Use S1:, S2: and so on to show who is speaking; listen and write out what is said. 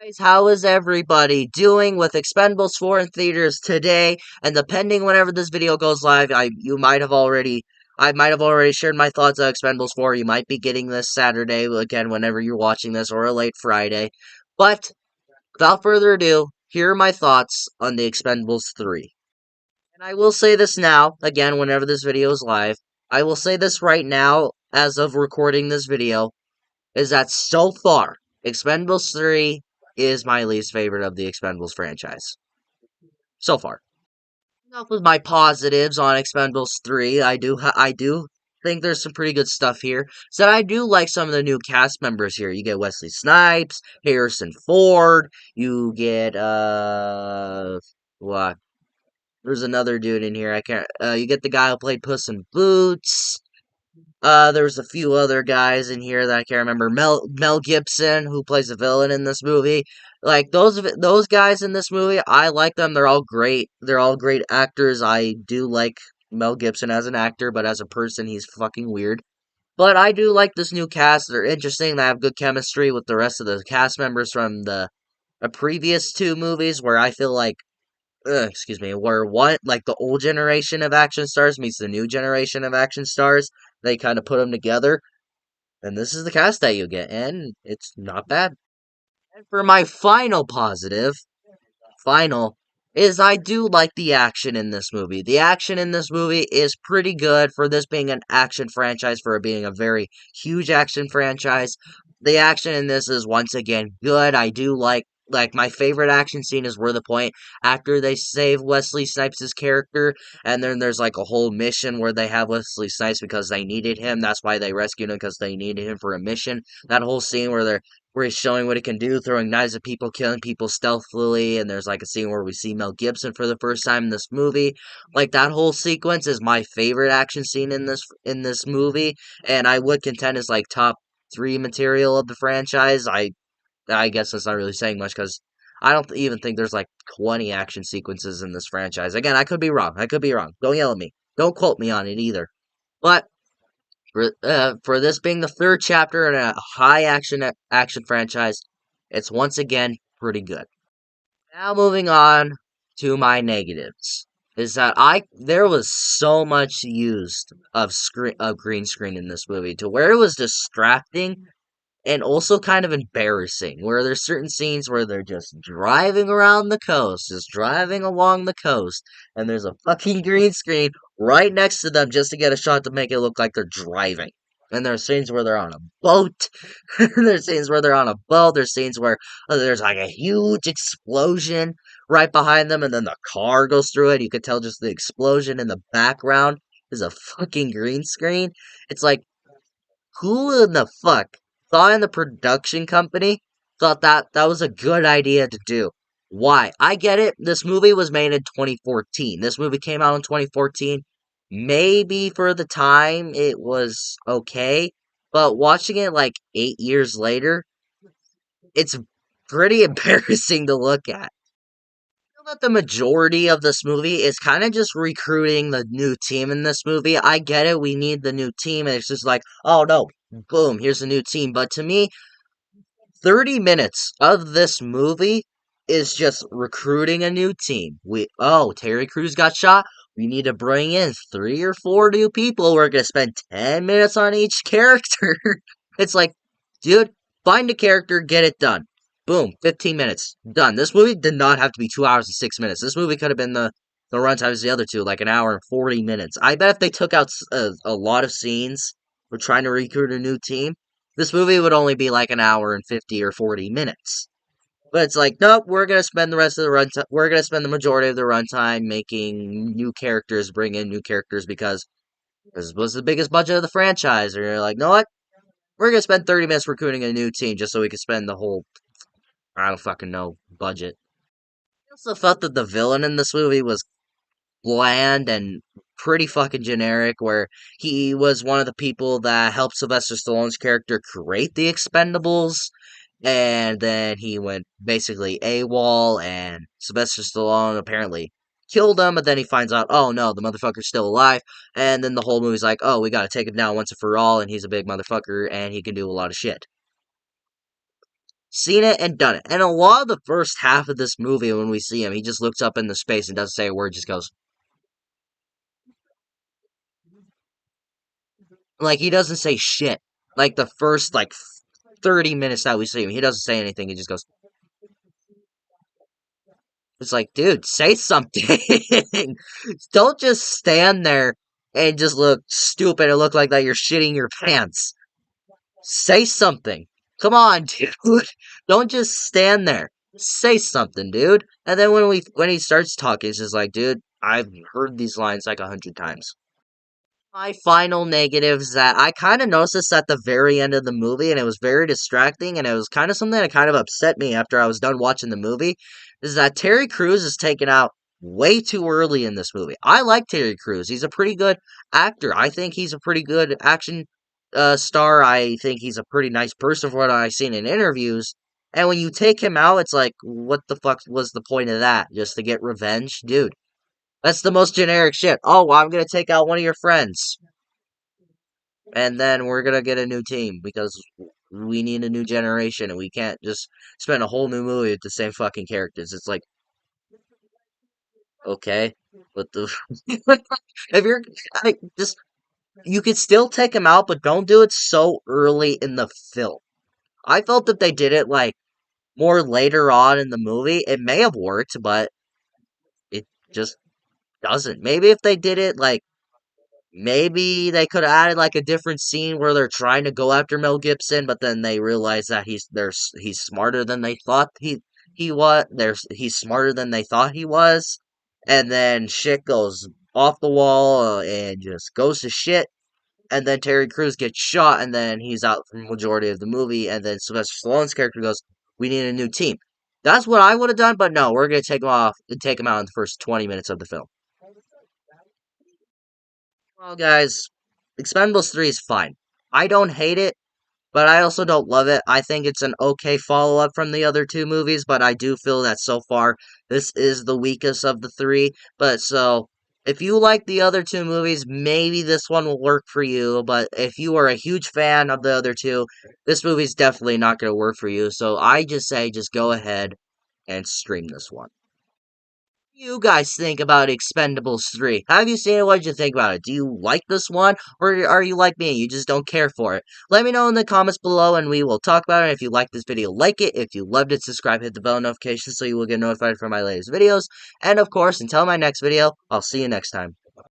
S1: Guys, how is everybody doing with Expendables 4 in theaters today? And depending whenever this video goes live, I might have already shared my thoughts on Expendables 4. You might be getting this Saturday, again, whenever you're watching this, or a late Friday. But without further ado, here are my thoughts on the Expendables 3. And I will say this now, again, whenever this video is live. I will say this right now, as of recording this video, is that so far, Expendables 3 is my least favorite of the Expendables franchise. So far. Enough with my positives on Expendables 3. I do think there's some pretty good stuff here. So I do like some of the new cast members here. You get Wesley Snipes, Harrison Ford, you get what? There's another dude in here. I can't you get the guy who played Puss in Boots. There's a few other guys in here that I can't remember. Mel Gibson, who plays the villain in this movie. Like those guys in this movie, I like them. They're all great. They're all great actors. I do like Mel Gibson as an actor, but as a person, he's fucking weird. But I do like this new cast. They're interesting. They have good chemistry with the rest of the cast members from the previous two movies, where I feel like excuse me, where one, like the old generation of action stars meets the new generation of action stars. They kind of put them together, and this is the cast that you get, and it's not bad. And for my final positive, final, is I do like the action in this movie. The action in this movie is pretty good for this being an action franchise, for it being a very huge action franchise. The action in this is once again good. I do like my favorite action scene is where the point after they save Wesley Snipes' character, and then there's like a whole mission where they have Wesley Snipes because they needed him. That's why they rescued him, because they needed him for a mission. That whole scene where he's showing what he can do, throwing knives at people, killing people stealthily, and there's like a scene where we see Mel Gibson for the first time in this movie. Like that whole sequence is my favorite action scene in this movie, and I would contend is like top three material of the franchise. I guess that's not really saying much because I don't even think there's like 20 action sequences in this franchise. Again, I could be wrong. I could be wrong. Don't yell at me. Don't quote me on it either. But for this being the third chapter in a high action franchise, it's once again pretty good. Now moving on to my negatives, is that there was so much used of green screen in this movie to where it was distracting and also kind of embarrassing, where there's certain scenes where they're just driving around the coast, just driving along the coast, and there's a fucking green screen right next to them just to get a shot to make it look like they're driving. And there's scenes where they're on a boat. There's scenes where they're on a boat. There's scenes where there's like a huge explosion right behind them, and then the car goes through it. You could tell just the explosion in the background is a fucking green screen. It's like, who in the fuck thought in the production company thought that was a good idea to do? Why? I get it. This movie was made in 2014. This movie came out in 2014. Maybe for the time it was okay, but watching it like 8 years later, it's pretty embarrassing to look at. I feel that the majority of this movie is kind of just recruiting the new team in this movie. I get it, we need the new team, and it's just like, oh no, boom, here's the new team. But to me, 30 minutes of this movie is just recruiting a new team. Terry Crews got shot. We need to bring in 3 or 4 new people. We're gonna spend 10 minutes on each character. It's like, dude, find a character, get it done. Boom, 15 minutes, done. This movie did not have to be 2 hours and 6 minutes. This movie could have been the runtime as the other two, like an hour and 40 minutes. I bet if they took out a lot of scenes for trying to recruit a new team, this movie would only be like an hour and 50 or 40 minutes. But it's like, nope, we're gonna spend the rest of the runtime. We're gonna spend the majority of the runtime making new characters, bring in new characters because this was the biggest budget of the franchise. And you're like, know what? We're gonna spend 30 minutes recruiting a new team just so we can spend the whole, I don't fucking know, budget. I also felt that the villain in this movie was bland and pretty fucking generic, where he was one of the people that helped Sylvester Stallone's character create the Expendables, and then he went basically AWOL, and Sylvester Stallone apparently killed him, but then he finds out, oh no, the motherfucker's still alive, and then the whole movie's like, oh, we gotta take him down once and for all, and he's a big motherfucker, and he can do a lot of shit. Seen it and done it. And a lot of the first half of this movie, when we see him, he just looks up into space and doesn't say a word, just goes, like, he doesn't say shit. Like, the first, like, 30 minutes that we see him, he doesn't say anything, he just goes, it's like, dude, say something. Don't just stand there and just look stupid and look like that you're shitting your pants. Say something. Come on, dude. Don't just stand there. Say something, dude. And then when he starts talking, it's just like, dude, I've heard these lines like 100 times. My final negative is that I kind of noticed this at the very end of the movie, and it was very distracting, and it was kind of something that kind of upset me after I was done watching the movie, is that Terry Crews is taken out way too early in this movie. I like Terry Crews. He's a pretty good actor. I think he's a pretty good action star. I think he's a pretty nice person from what I've seen in interviews. And when you take him out, it's like, what the fuck was the point of that? Just to get revenge? Dude, that's the most generic shit. Oh, well, I'm gonna take out one of your friends, and then we're gonna get a new team because we need a new generation, and we can't just spend a whole new movie with the same fucking characters. It's like, okay, but the if you're I just you could still take him out, but don't do it so early in the film. I felt that they did it like more later on in the movie. It may have worked, but it just doesn't. Maybe if they did it like maybe they could have added like a different scene where they're trying to go after Mel Gibson, but then they realize that he's smarter than they thought he was. He's smarter than they thought he was, and then shit goes off the wall and just goes to shit. And then Terry Crews gets shot, and then he's out for the majority of the movie. And then Sylvester Stallone's character goes, "We need a new team." That's what I would have done, but no, we're gonna take him out in the first 20 minutes of the film. Well, guys, Expendables 3 is fine. I don't hate it, but I also don't love it. I think it's an okay follow up from the other two movies, but I do feel that so far this is the weakest of the three. But so, if you like the other two movies, maybe this one will work for you. But if you are a huge fan of the other two, this movie's definitely not going to work for you. So I just say, just go ahead and stream this one. You guys think about Expendables 3? Have you seen it? What did you think about it? Do you like this one? Or are you like me? You just don't care for it? Let me know in the comments below and we will talk about it. If you like this video, like it. If you loved it, subscribe, hit the bell notification so you will get notified for my latest videos. And of course, until my next video, I'll see you next time.